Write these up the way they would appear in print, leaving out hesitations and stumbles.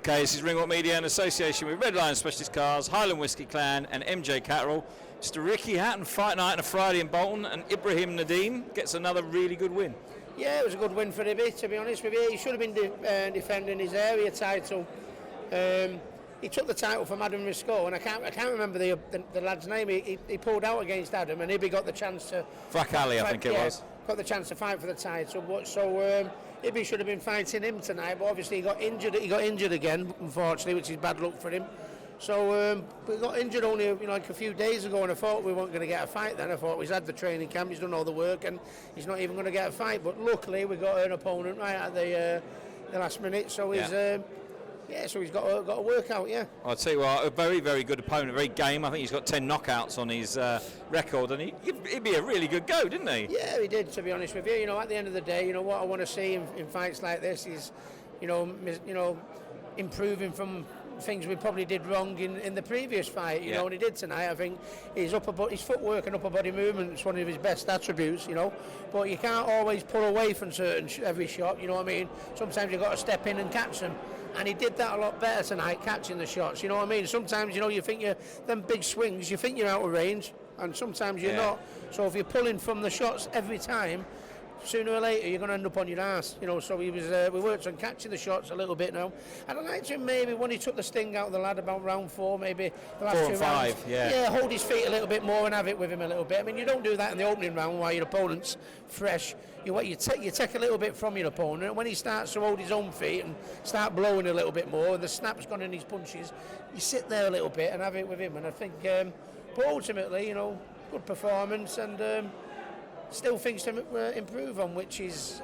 Okay, this is Ringwalk Media in association with Red Lion Specialist Cars, Highland Whiskey Clan and MJ Catterall. Mr. Ricky Hatton, fight night on a Friday in Bolton, and Ibrahim Nadim gets another really good win. Yeah, it was a good win for Ibby, to be honest with you. He should have been defending his area title. He took the title from Adam Risco, and I can't remember the lad's name. He pulled out against Adam, and Ibby got the chance to... Frakali, I think it was. Got the chance to fight for the title, but Ibby should have been fighting him tonight, but obviously he got injured again, unfortunately, which is bad luck for him. So we got injured only like a few days ago, and I thought we weren't going to get a fight then. I thought he's had the training camp, he's done all the work, and he's not even going to get a fight. But luckily we got an opponent right at the last minute, so he's so he's got a workout. Yeah, I'll tell you what, a very, very good opponent, very game. I think he's got 10 knockouts on his record, and he'd be a really good go, didn't he? Yeah, he did, to be honest with you. At the end of the day, what I want to see in fights like this is, improving from things we probably did wrong in the previous fight, and he did tonight. I think his footwork and upper body movement is one of his best attributes, but you can't always pull away from every shot, you know what I mean? Sometimes you've got to step in and catch them, and he did that a lot better tonight, catching the shots, you know what I mean? Sometimes, you think them big swings, you think you're out of range, and sometimes you're not. So if you're pulling from the shots every time, sooner or later you're going to end up on your ass, so we worked on catching the shots a little bit now, and I liked him maybe when he took the sting out of the lad about round 4, maybe the last 4 2 and rounds. 5, yeah, hold his feet a little bit more and have it with him a little bit. I mean, you don't do that in the opening round while your opponent's fresh. You take a little bit from your opponent, and when he starts to hold his own feet and start blowing a little bit more, and the snap's gone in his punches, you sit there a little bit and have it with him. And I think, but ultimately, good performance, and still things to improve on, which is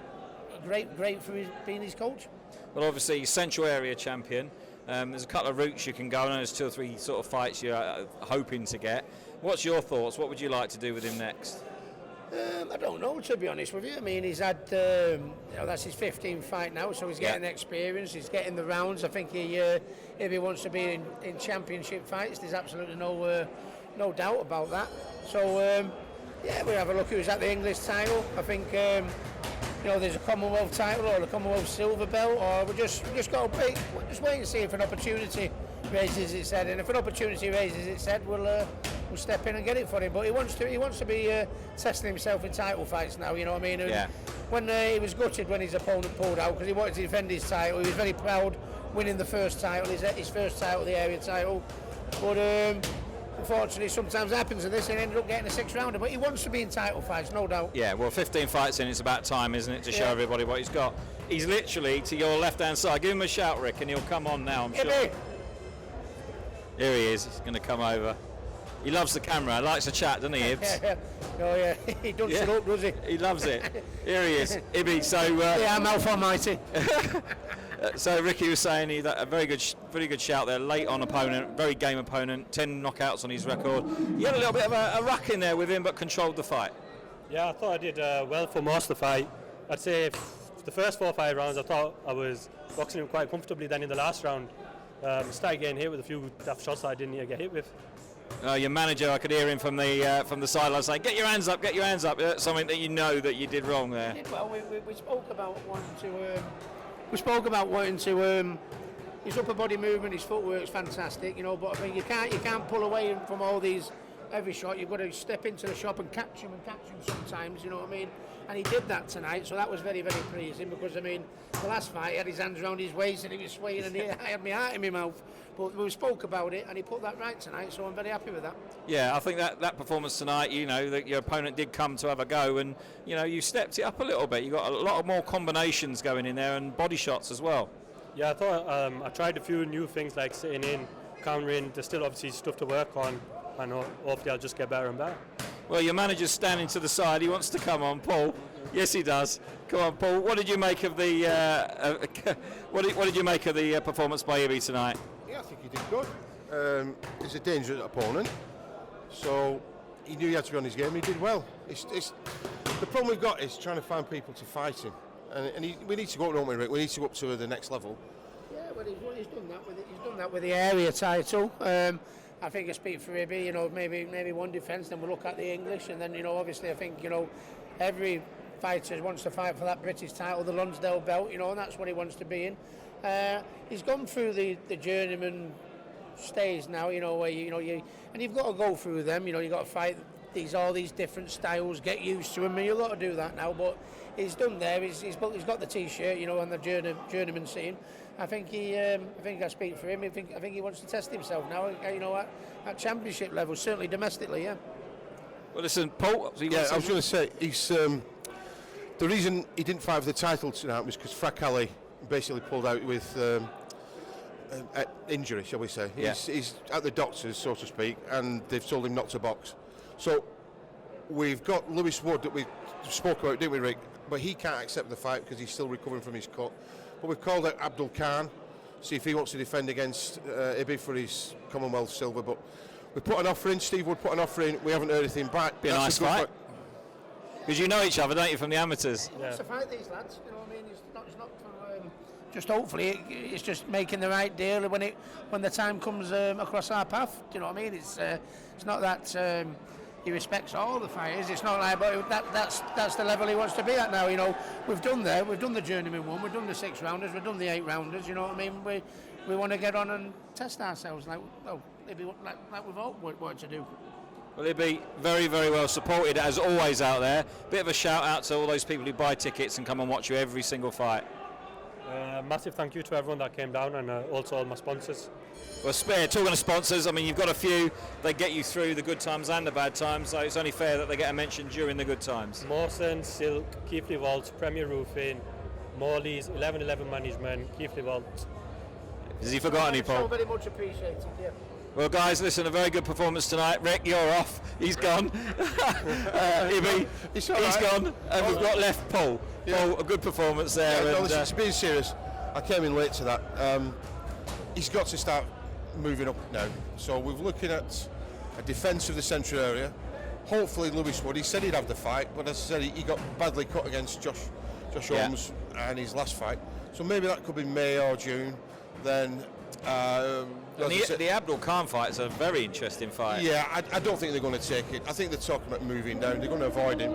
great for being his coach. Well, obviously, he's Central Area champion. There's a couple of routes you can go, and there's 2 or 3 sort of fights you're hoping to get. What's your thoughts? What would you like to do with him next? I don't know, to be honest with you. I mean, he's had, that's his 15th fight now, so he's getting experience, he's getting the rounds. I think if he wants to be in championship fights, there's absolutely no doubt about that. So, we'll have a look who's at the English title. I think, there's a Commonwealth title or a Commonwealth silver belt, or we just got to wait and see if an opportunity raises its head. And if an opportunity raises its head, we'll step in and get it for him. But he wants to be testing himself in title fights now. You know what I mean? Yeah. When he was gutted when his opponent pulled out because he wanted to defend his title, he was very proud winning the first title, his first title, the area title. But unfortunately, sometimes happens in this, and he ended up getting a 6th rounder. But he wants to be in title fights, no doubt. Yeah, well, 15 fights in, it's about time, isn't it, to show everybody what he's got. He's literally to your left-hand side. Give him a shout, Rick, and he'll come on now, I'm sure. Ibby. Here he is. He's going to come over. He loves the camera. He likes to chat, doesn't he, Ibs? Oh, yeah. He doesn't shut up, does he? He loves it. Here he is. Ibby, so... I'm Alpha Almighty. So Ricky was saying that a very good shout there, late on opponent, very game opponent, 10 knockouts on his record. He had a little bit of a ruck in there with him, but controlled the fight. Yeah, I thought I did well for most of the fight. I'd say the first 4 or 5 rounds, I thought I was boxing him quite comfortably. Then in the last round, started getting hit with a few daft shots that I didn't need to get hit with. Your manager, I could hear him from the sideline saying, "Get your hands up, get your hands up." Something that that you did wrong there. Well, we spoke about wanting to. His upper body movement, his footwork's fantastic, but I mean you can't pull away from all these every shot. You've got to step into the shop and catch him sometimes, you know what I mean? And he did that tonight, so that was very, very pleasing, because I mean the last fight he had his hands around his waist and he was swaying and I had my heart in my mouth. But we spoke about it and he put that right tonight, so I'm very happy with that. Yeah, I think that performance tonight, that your opponent did come to have a go, and you stepped it up a little bit. You got a lot more combinations going in there and body shots as well. Yeah, I thought I tried a few new things like sitting in, countering. There's still obviously stuff to work on, and hopefully I'll just get better and better. Well, your manager's standing to the side. He wants to come on, Paul. Yes, he does. Come on, Paul. What did you make of the what did you make of the performance by Ibby tonight? Yeah, I think he did good. He's a dangerous opponent, so he knew he had to be on his game. He did well. The problem we've got is trying to find people to fight him, and we need to go up, don't we, Rick? We need to go up to the next level. Yeah, well, he's done that with it. He's done that with the area title. I think I speak for Ibby. Maybe one defence, then we'll look at the English, and then obviously I think every fighter wants to fight for that British title, the Lonsdale belt, and that's what he wants to be in. He's gone through the journeyman stage now, where and you've got to go through them. You've got to fight all these different styles, get used to them, and you've got to do that now. But he's done there. He's got the T-shirt, on the journeyman scene. I think I speak for him. I think he wants to test himself now. At championship level, certainly domestically, yeah. Well, listen, Paul. I was going to say he's the reason he didn't fight for the title tonight was because Fracali basically pulled out with injury, shall we say. Yeah. He's at the doctors, so to speak, and they've told him not to box. So we've got Lewis Wood that we spoke about, didn't we, Rick? But he can't accept the fight because he's still recovering from his cut. But we've called out Abdul Khan, see if he wants to defend against Ibby for his Commonwealth silver. But we put an offer in, Steve Wood put an offer in, we haven't heard anything back. Be a nice fight. Because you know each other, don't you, from the amateurs? Yeah. It's to fight these lads, you know what I mean? It's not for, just hopefully it's just making the right deal when the time comes across our path. Do you know what I mean? It's not that he respects all the fighters. It's not like, but that's the level he wants to be at now. We've done the journeyman one, we've done the 6 rounders, we've done the 8 rounders. You know what I mean? We want to get on and test ourselves like we've all wanted to do. Well, he'll be very, very well supported as always out there. Bit of a shout out to all those people who buy tickets and come and watch you every single fight. Massive thank you to everyone that came down, and also all my sponsors. Well, talking of sponsors, I mean, you've got a few. They get you through the good times and the bad times, so it's only fair that they get a mention during the good times. Mawson, Silk, Keithley Vault, Premier Roofing, Morley's, 1111 Management, Keithley Vault. Has he forgotten any, Paul? So very much appreciated, yeah. Well, guys, listen, a very good performance tonight. Rick, you're off. He's gone. Ibby, he's gone. And we've got left Paul. Yeah. Paul, a good performance there. Yeah, no, listen, being serious, I came in late to that. He's got to start moving up now. So we're looking at a defence of the central area. Hopefully Lewis Wood, he said he'd have the fight, but as I said, he got badly cut against Josh Holmes in his last fight. So maybe that could be May or June. Then the Abdul Khan fight is a very interesting fight. Yeah, I don't think they're going to take it. I think they're talking about moving down. They're going to avoid him.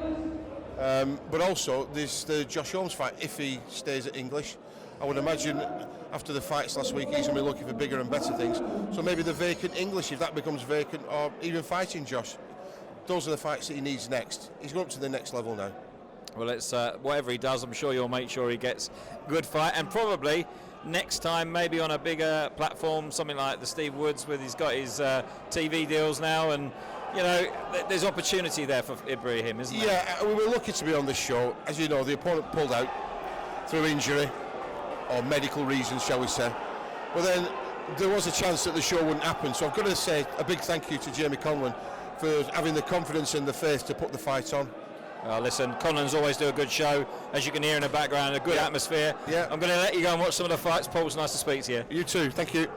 But also, there's the Josh Holmes fight. If he stays at English, I would imagine after the fights last week, he's going to be looking for bigger and better things. So maybe the vacant English, if that becomes vacant, or even fighting Josh, those are the fights that he needs next. He's going up to the next level now. Well, it's whatever he does, I'm sure you'll make sure he gets a good fight, and probably next time maybe on a bigger platform, something like the Steve Woods, with he's got his TV deals now, and there's opportunity there for Ibrahim, isn't there? Yeah, we were lucky to be on this show. As you know, the opponent pulled out through injury or medical reasons, shall we say. But then there was a chance that the show wouldn't happen. So I've got to say a big thank you to Jamie Conlon for having the confidence and the faith to put the fight on. Listen, Conlon's always do a good show, as you can hear in the background, a good atmosphere. Yeah. I'm going to let you go and watch some of the fights. Paul, it's nice to speak to you. You too, thank you.